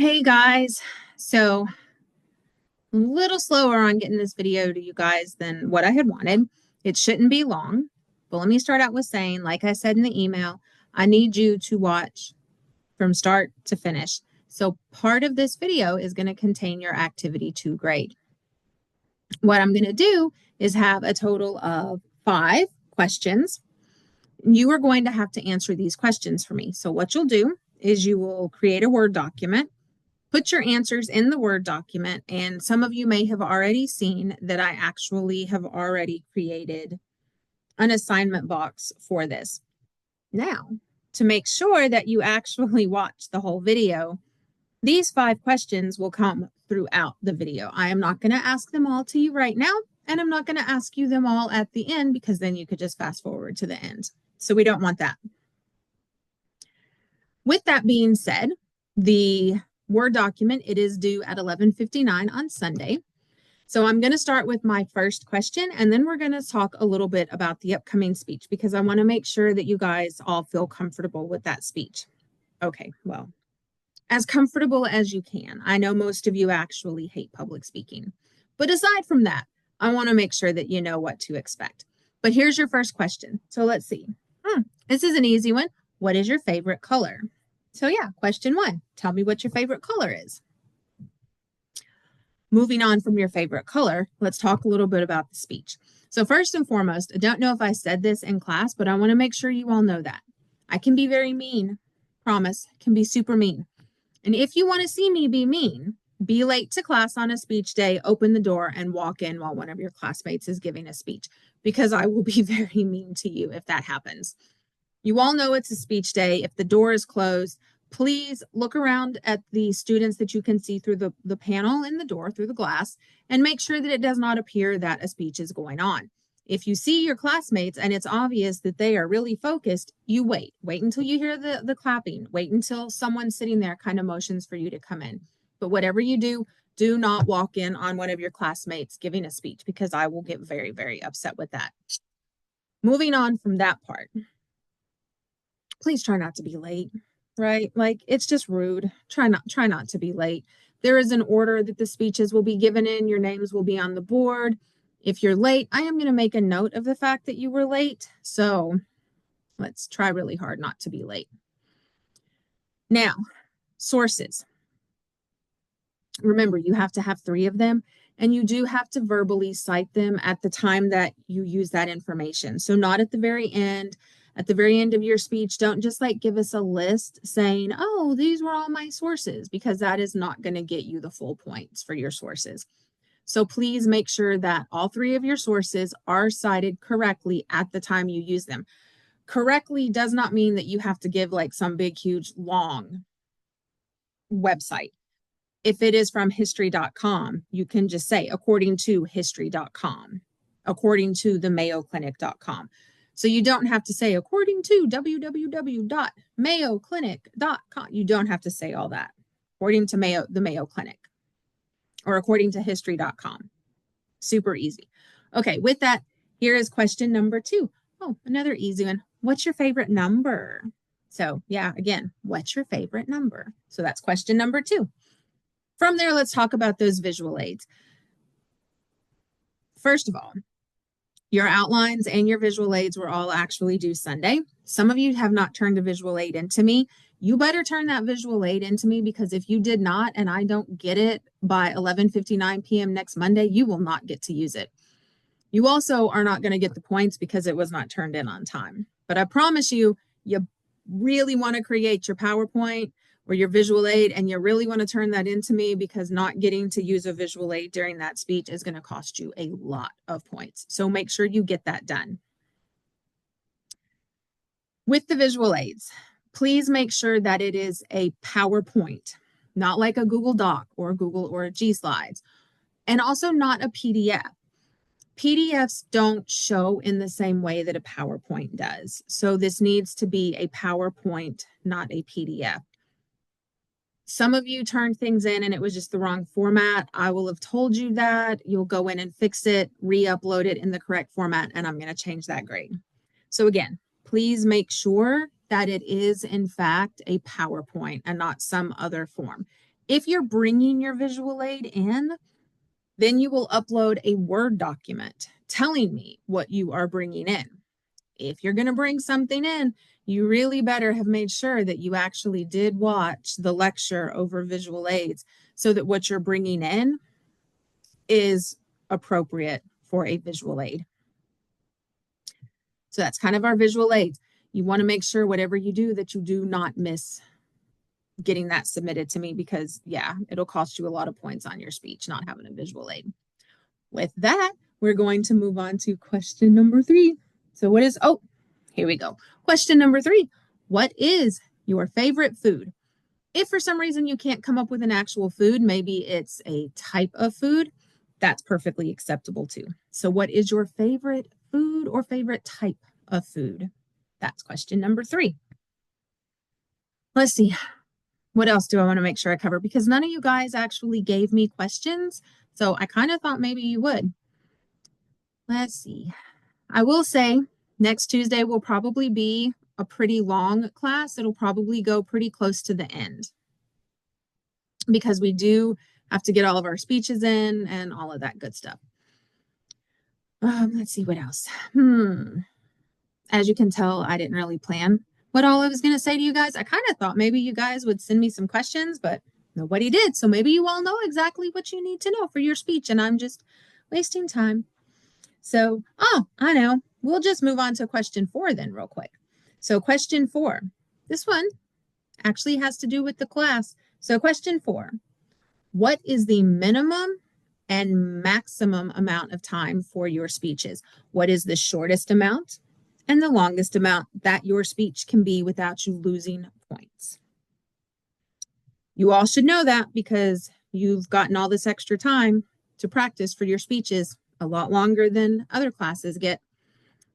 Hey guys, so a little slower on getting this video to you guys than what I had wanted. It shouldn't be long, but let me start out with saying, like I said in the email, I need you to watch from start to finish. So part of this video is going to contain your activity 2 grade. What I'm going to do is have a total of 5 questions. You are going to have to answer these questions for me. So what you'll do is you will create a Word document. Put your answers in the Word document, and some of you may have already seen that I actually have already created an assignment box for this. Now, to make sure that you actually watch the whole video, these 5 questions will come throughout the video. I am not going to ask them all to you right now, and I'm not going to ask you them all at the end because then you could just fast forward to the end. So we don't want that. With that being said, the Word document, it is due at 11:59 on Sunday. So I'm going to start with my first question, and then we're going to talk a little bit about the upcoming speech because I want to make sure that you guys all feel comfortable with that speech. Okay, well, as comfortable as you can. I know most of you actually hate public speaking. But aside from that, I want to make sure that you know what to expect. But here's your first question. So let's see. This is an easy one. What is your favorite color? So yeah, question 1. Tell me what your favorite color is. Moving on from your favorite color, let's talk a little bit about the speech. So first and foremost, I don't know if I said this in class, but I want to make sure you all know that. I can be very mean. Promise, can be super mean. And if you want to see me be mean, be late to class on a speech day, open the door, and walk in while one of your classmates is giving a speech, because I will be very mean to you if that happens. You all know it's a speech day. If the door is closed, please look around at the students that you can see through the panel in the door, through the glass, and make sure that it does not appear that a speech is going on. If you see your classmates and it's obvious that they are really focused, you wait. Wait until you hear the clapping. Wait until someone sitting there kind of motions for you to come in. But whatever you do, do not walk in on one of your classmates giving a speech because I will get very, very upset with that. Moving on from that part, please try not to be late, right? Like, it's just rude. Try not to be late. There is an order that the speeches will be given in. Your names will be on the board. If you're late, I am going to make a note of the fact that you were late. So let's try really hard not to be late. Now, sources. Remember, you have to have 3 of them, and you do have to verbally cite them at the time that you use that information. So not at the very end. At the very end of your speech, don't just like give us a list saying, oh, these were all my sources, because that is not going to get you the full points for your sources. So please make sure that all 3 of your sources are cited correctly at the time you use them. Correctly does not mean that you have to give like some big, huge, long website. If it is from history.com, you can just say, according to history.com, according to the mayoclinic.com. So you don't have to say, according to www.mayoclinic.com. You don't have to say all that. According to the Mayo Clinic, or according to history.com. Super easy. Okay, with that, here is question number 2. Oh, another easy one. What's your favorite number? So yeah, again, what's your favorite number? So that's question number 2. From there, let's talk about those visual aids. First of all, your outlines and your visual aids were all actually due Sunday. Some of you have not turned a visual aid into me. You better turn that visual aid into me, because if you did not and I don't get it by 11:59 p.m. next Monday, you will not get to use it. You also are not going to get the points because it was not turned in on time. But I promise you, you really want to create your PowerPoint or your visual aid, and you really want to turn that into me, because not getting to use a visual aid during that speech is going to cost you a lot of points. So make sure you get that done. With the visual aids, please make sure that it is a PowerPoint, not like a Google Doc or Google or a G Slides, and also not a PDF. PDFs don't show in the same way that a PowerPoint does. So this needs to be a PowerPoint, not a PDF. Some of you turned things in and it was just the wrong format. I will have told you that. You'll go in and fix it, re-upload it in the correct format, and I'm going to change that grade. So again, please make sure that it is in fact a PowerPoint and not some other form. If you're bringing your visual aid in, then you will upload a Word document telling me what you are bringing in. If you're going to bring something in, you really better have made sure that you actually did watch the lecture over visual aids so that what you're bringing in is appropriate for a visual aid. So that's kind of our visual aids. You want to make sure whatever you do that you do not miss getting that submitted to me because, yeah, it'll cost you a lot of points on your speech not having a visual aid. With that, we're going to move on to question number 3. So what is, oh, here we go. Question number 3, what is your favorite food? If for some reason you can't come up with an actual food, maybe it's a type of food, that's perfectly acceptable too. So what is your favorite food or favorite type of food? That's question number 3. Let's see. What else do I want to make sure I cover? Because none of you guys actually gave me questions. So I kind of thought maybe you would. Let's see. I will say next Tuesday will probably be a pretty long class. It'll probably go pretty close to the end because we do have to get all of our speeches in and all of that good stuff. Let's see what else. As you can tell, I didn't really plan what all I was going to say to you guys. I kind of thought maybe you guys would send me some questions, but nobody did. So maybe you all know exactly what you need to know for your speech, and I'm just wasting time. So, I know. We'll just move on to question 4 then real quick. So question 4, this one actually has to do with the class. So question 4, what is the minimum and maximum amount of time for your speeches? What is the shortest amount and the longest amount that your speech can be without you losing points? You all should know that because you've gotten all this extra time to practice for your speeches, a lot longer than other classes get.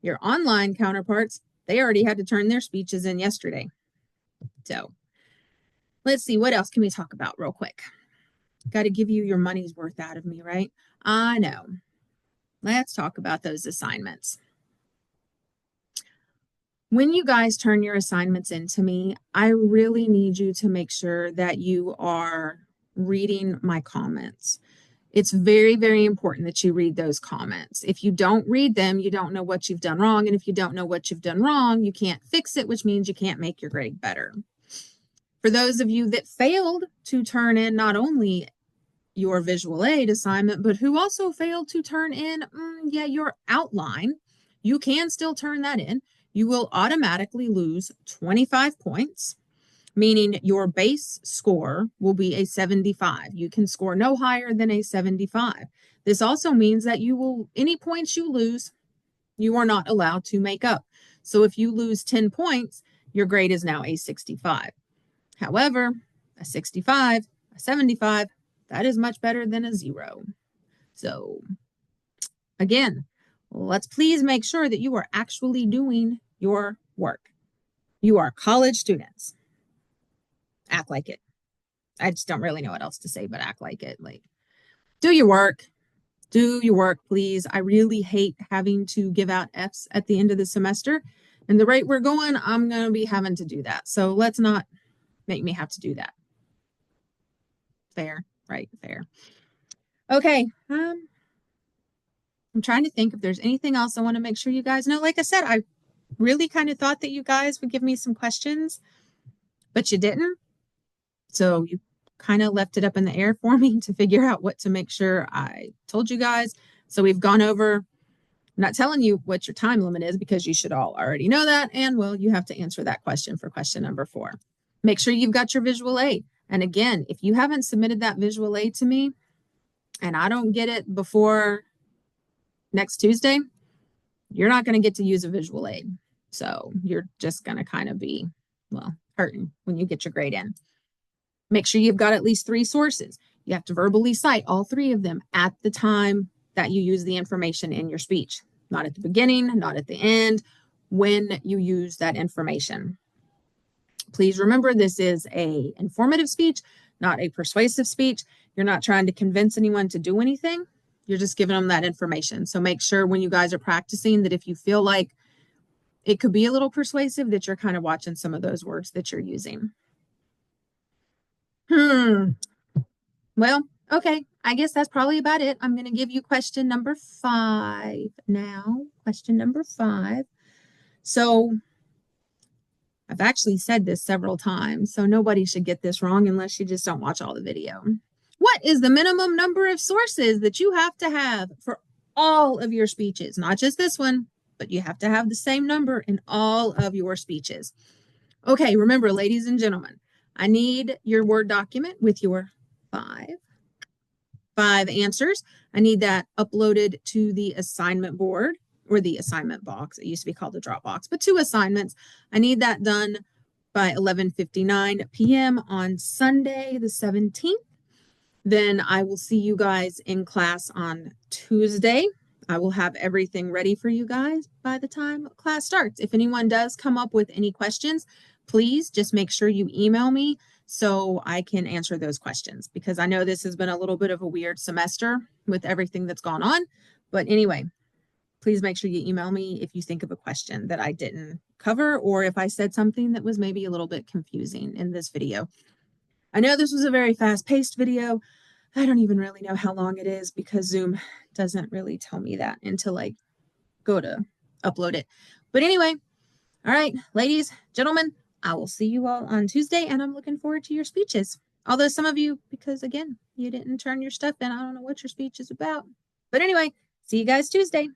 Your online counterparts, they already had to turn their speeches in yesterday. So let's see, what else can we talk about real quick? Got to give you your money's worth out of me, right? I know. Let's talk about those assignments. When you guys turn your assignments into me, I really need you to make sure that you are reading my comments. It's very, very important that you read those comments. If you don't read them, you don't know what you've done wrong. And if you don't know what you've done wrong, you can't fix it, which means you can't make your grade better. For those of you that failed to turn in not only your visual aid assignment, but who also failed to turn in, your outline, you can still turn that in. You will automatically lose 25 points, meaning your base score will be a 75. You can score no higher than a 75. This also means that any points you lose, you are not allowed to make up. So if you lose 10 points, your grade is now a 65. However, a 65, a 75, that is much better than a 0. So again, let's please make sure that you are actually doing your work. You are college students. Act like it. I just don't really know what else to say, but act like it. Like, do your work. Do your work, please. I really hate having to give out Fs at the end of the semester. And the rate we're going, I'm going to be having to do that. So let's not make me have to do that. Fair, right? Fair. Okay. I'm trying to think if there's anything else I want to make sure you guys know. Like I said, I really kind of thought that you guys would give me some questions, but you didn't. So you kind of left it up in the air for me to figure out what to make sure I told you guys. So we've gone over, I'm not telling you what your time limit is because you should all already know that. And well, you have to answer that question for question number 4. Make sure you've got your visual aid. And again, if you haven't submitted that visual aid to me and I don't get it before next Tuesday, you're not going to get to use a visual aid. So you're just going to kind of be, hurting when you get your grade in. Make sure you've got at least 3 sources. You have to verbally cite all 3 of them at the time that you use the information in your speech. Not at the beginning, not at the end, when you use that information. Please remember, this is an informative speech, not a persuasive speech. You're not trying to convince anyone to do anything. You're just giving them that information. So make sure when you guys are practicing that if you feel like it could be a little persuasive, that you're kind of watching some of those words that you're using. Well, okay. I guess that's probably about it. I'm going to give you question number 5 now. Question number 5. So I've actually said this several times, so nobody should get this wrong unless you just don't watch all the video. What is the minimum number of sources that you have to have for all of your speeches? Not just this one, but you have to have the same number in all of your speeches. Okay, remember, ladies and gentlemen, I need your Word document with your five answers. I need that uploaded to the assignment board or the assignment box. It used to be called the Dropbox, but 2 assignments. I need that done by 11:59 p.m. on Sunday, the 17th. Then I will see you guys in class on Tuesday. I will have everything ready for you guys by the time class starts. If anyone does come up with any questions, please just make sure you email me so I can answer those questions, because I know this has been a little bit of a weird semester with everything that's gone on. But anyway, please make sure you email me if you think of a question that I didn't cover, or if I said something that was maybe a little bit confusing in this video. I know this was a very fast-paced video. I don't even really know how long it is because Zoom doesn't really tell me that until I go to upload it. But anyway, all right, ladies, gentlemen, I will see you all on Tuesday, and I'm looking forward to your speeches. Although some of you, because again, you didn't turn your stuff in, I don't know what your speech is about. But anyway, see you guys Tuesday.